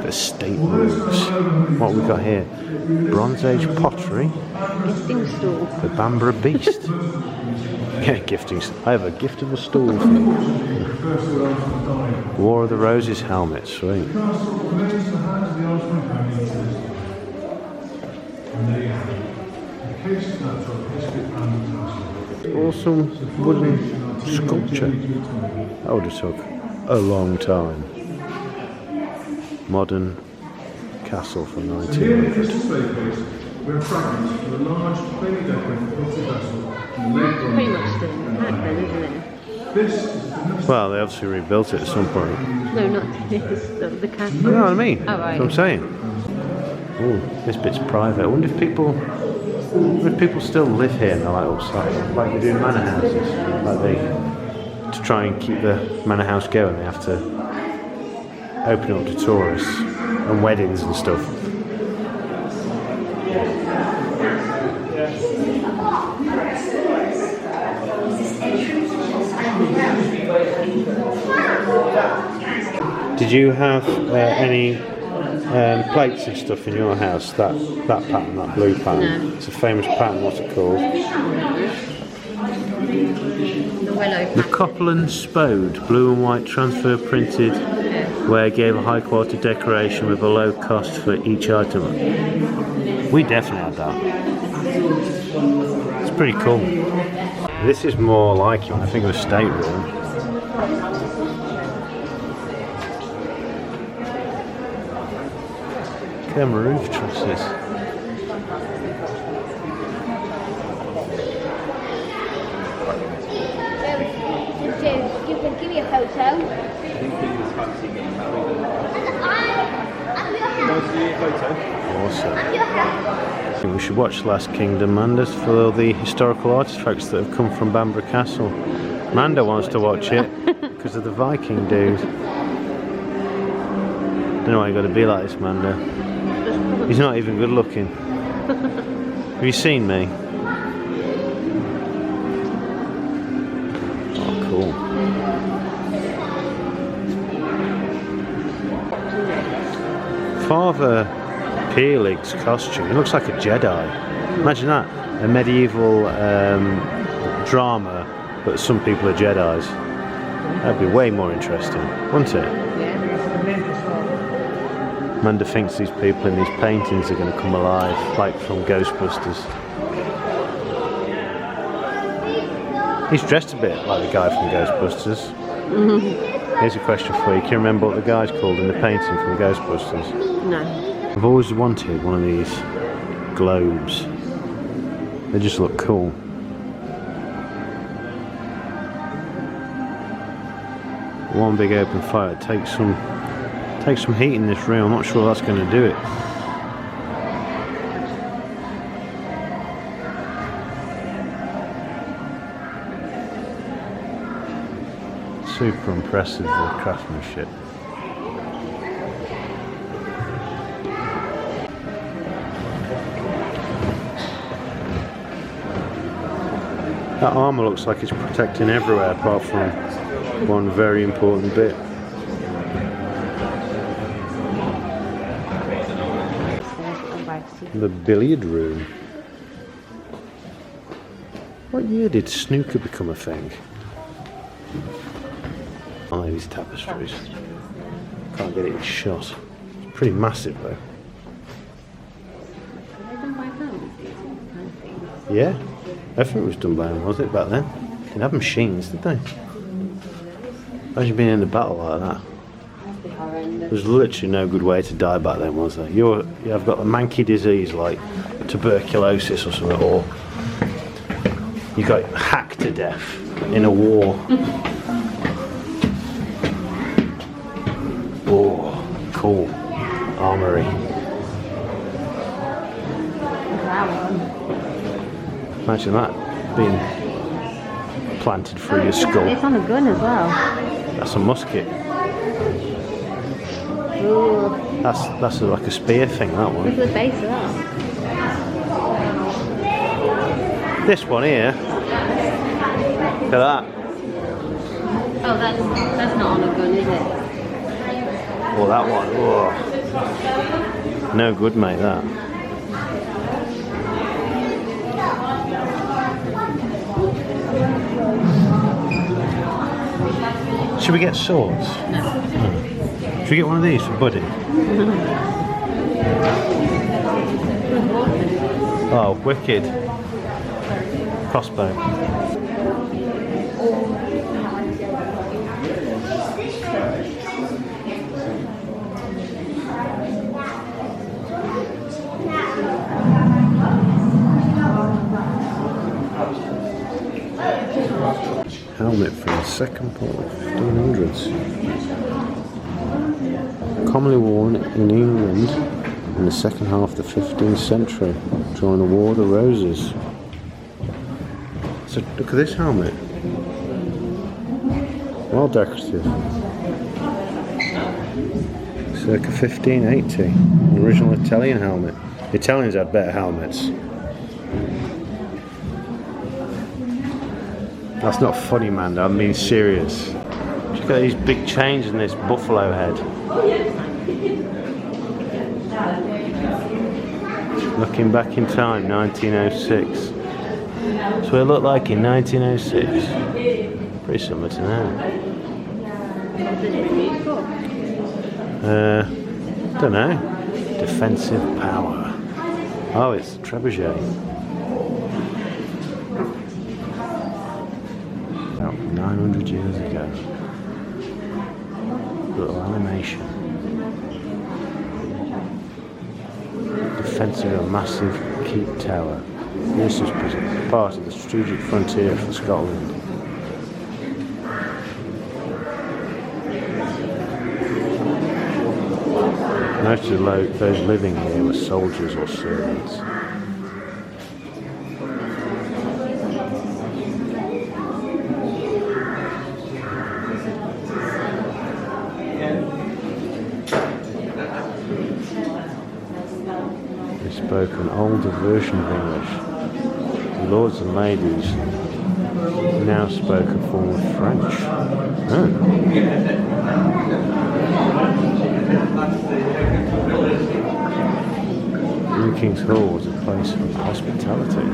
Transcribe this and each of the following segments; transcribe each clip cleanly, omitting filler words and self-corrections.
Bamburgh estate rooms. What have we got here? Bronze Age pottery. Gifting stool. The Bamburgh beast. Yeah, gifting. I have a gift of a stool for you. War of the Roses helmet, sweet. Awesome wooden sculpture. That would have took a long time. Modern castle from 1900. Pretty much still back then, isn't it? Well, they obviously rebuilt it at some point. No, not this, the castle. You know what I mean? Oh, right. That's what I'm saying. Oh, this bit's private. I wonder if people still live here and they're like outside, like they do in manor houses. Like to try and keep the manor house going, they have to open up to tourists and weddings and stuff. Did you have any plates and stuff in your house? That pattern, that blue pattern. No. It's a famous pattern. What's it called? The Copland Spode, blue and white transfer printed, where gave a high quality decoration with a low cost for each item. We definitely had that. It's pretty cool. This is more like it when I think of a stateroom. Look at them roof trusses. Give me a photo. Awesome. I think we should watch Last Kingdom, Manda, for all the historical artifacts that have come from Bamburgh Castle. Manda wants to watch it because of the Viking dude. Don't know why you got to be like this, Manda. He's not even good looking. Have you seen me? Oh, cool. Father Peerlig's costume. He looks like a Jedi. Imagine that. A medieval drama, but some people are Jedis. That'd be way more interesting, wouldn't it? Manda thinks these people in these paintings are going to come alive, like from Ghostbusters. He's dressed a bit like the guy from Ghostbusters. Here's a question for you. Can you remember what the guy's called in the painting from Ghostbusters? No. I've always wanted one of these globes. They just look cool. One big open fire. Take some heat in this room. I'm not sure that's going to do it. Super impressive, the craftsmanship. That armour looks like it's protecting everywhere apart from one very important bit. The billiard room. What year did snooker become a thing? Oh, these tapestries. Can't get it shot. It's pretty massive though. Yeah, everything was done by hand, was it, back then? They didn't have machines, did they? Imagine being in a battle like that. There's literally no good way to die back then, was there? You've got a manky disease like tuberculosis or something, or you got hacked to death in a war. Oh, cool. Armory. Imagine that being planted through your skull. It's on a gun as well. That's a musket. Ooh. That's like a spear thing, that one. Look at the base of that. This one here. Look at that. Oh, that's not on a gun, is it? Oh, that one. Oh. No good, mate, that. Should we get swords? No. Should we get one of these for Buddy? Oh, wicked. Crossbow. Helmet from the second part of the 1500s. Commonly worn in England in the second half of the 15th century during the War of the Roses. So look at this helmet. Well decorative. Circa 1580. An original Italian helmet. The Italians had better helmets. That's not funny, man. I'm being serious. She's got these big chains and this buffalo head. Looking back in time, 1906. That's what it looked like in 1906. Pretty similar to now. Don't know. Defensive power. Oh, it's the trebuchet. About 900 years ago. Little animation. Defence of a massive keep tower. This is part of the strategic frontier for Scotland. Most of those living here were soldiers or servants. They spoke an older version of English. The lords and ladies now spoke a form of French. Oh. New King's Hall was a place of hospitality.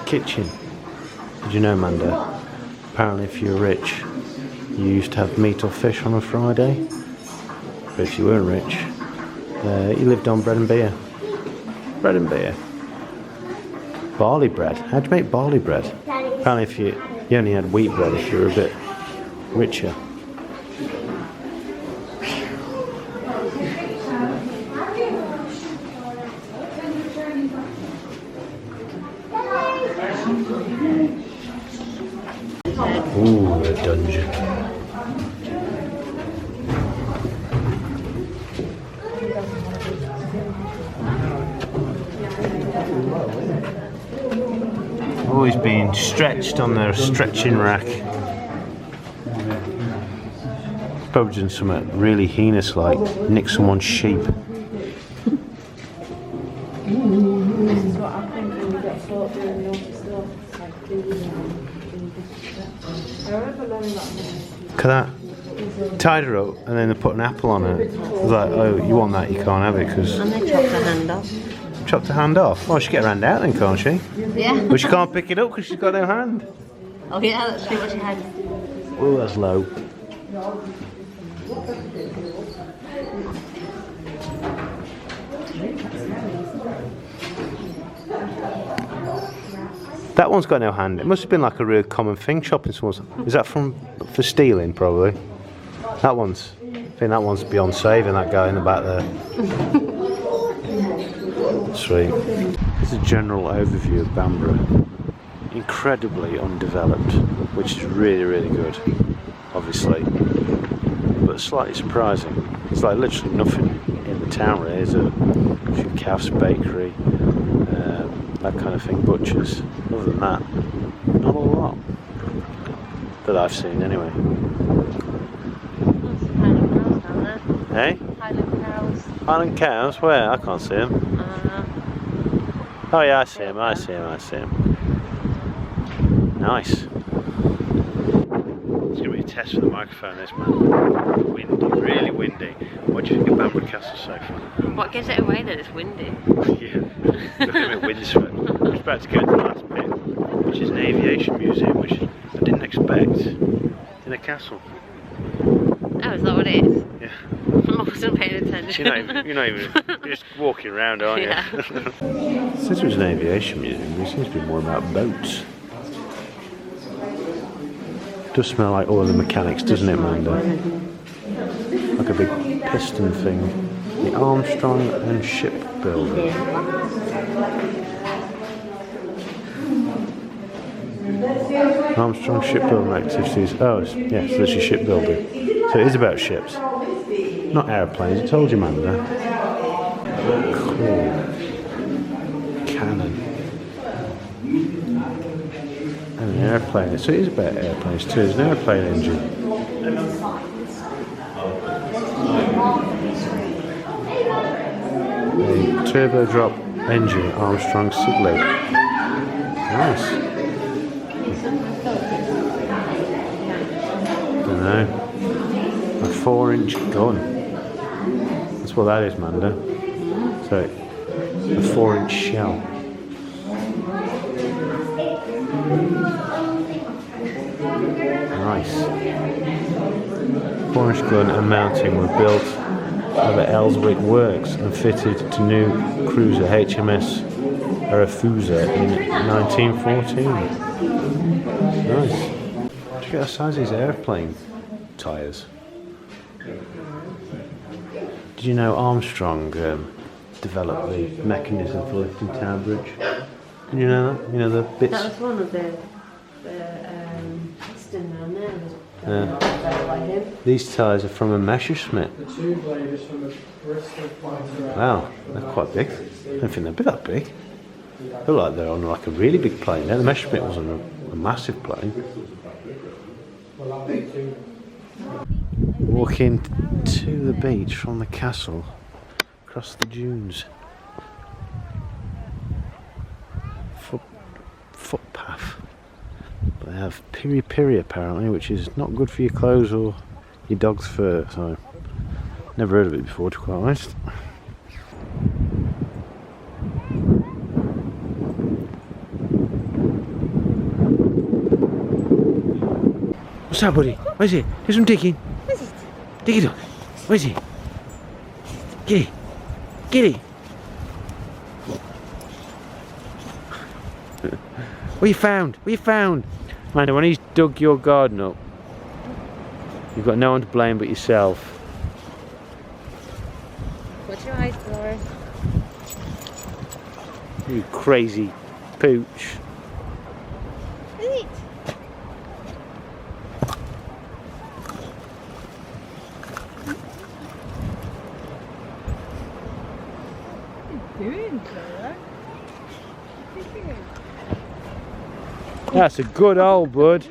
Kitchen. Did you know, Manda? Apparently if you're rich, you used to have meat or fish on a Friday. But if you weren't rich, you lived on bread and beer. Bread and beer. Barley bread. How'd you make barley bread? Apparently if you only had wheat bread if you were a bit richer. Ooh, a dungeon. Always being stretched on their stretching rack. Probably doing something really heinous like nick someone's sheep. This is what happens when you get caught doing naughty stuff. Look at that. Tied her up and then they put an apple on it. I was like, oh, you want that? You can't have it because. And they chopped her hand off. Chopped her hand off? Oh, she get her hand out then, can't she? Yeah. But she can't pick it up because she's got no hand. Oh yeah, that's true what she had. Oh, that's low. That one's got no hand. It must have been like a real common thing chopping someone's. Is that for stealing, probably? I think that one's beyond saving, that guy in the back there. Sweet. Here's a general overview of Bamburgh. Incredibly undeveloped, which is really, really good, obviously. But slightly surprising. There's like literally nothing in the town really. There's a few calves, bakery, that kind of thing, butchers. Other than that, not a lot that I've seen anyway. Highland cows down there. Hey? Highland cows. Highland cows? Where? I can't see them. Oh yeah, I see them. Nice. It's gonna be test for the microphone this man. Windy, really windy. What do you think of Bamburgh Castle so far? What gives it away that it's windy? Yeah, look at me windswept. I'm about to go to the last bit, which is an aviation museum, which I didn't expect in a castle. Oh, is that what it is? Yeah. I wasn't paying attention. You're not even, you're just walking around, aren't you? Yeah. It says it was an aviation museum, but it seems to be more about boats. It does smell like oil and mechanics, doesn't it, Manda? Like a big piston thing. The Armstrong and Shipbuilding. Armstrong Shipbuilding activities. Oh, yes, this is shipbuilding. So it is about ships. Not airplanes, I told you, Manda. Cool. Cannon. And an airplane. So it is about airplanes too. It's an airplane engine. A turbo drop engine, Armstrong Siddeley. Nice. Don't know. A 4-inch gun. That's what that is, Manda. So, a 4-inch shell. Nice. 4-inch gun and mounting were built over Ellswick Works and fitted to new cruiser HMS Arethusa in 1914. Nice. Look at the size of these airplane tyres. Did you know Armstrong developed the mechanism for lifting Tower Bridge? Did you know that? You know the bits? That was one of the piston down there was by him. These tyres are from a Messerschmitt. The two blade is from the Bristol fighter. Wow, they're quite big. I don't think they'd be that big. They look like they're on like a really big plane. The Messerschmitt was on a massive plane. Well, I think two. Walking to the beach from the castle, across the dunes. Footpath. They have piri piri apparently, which is not good for your clothes or your dog's fur, so never heard of it before, to be quite honest. What's that, buddy? Where's it? Do some digging. What is it? Dig it up. Where's it? Get it. Get it. What you found? What you found? Amanda, when he's dug your garden up, you've got no one to blame but yourself. What's your eyes, Dolores? You crazy pooch. What is it? What are you doing, Clara? What are you doing? That's a good old bud.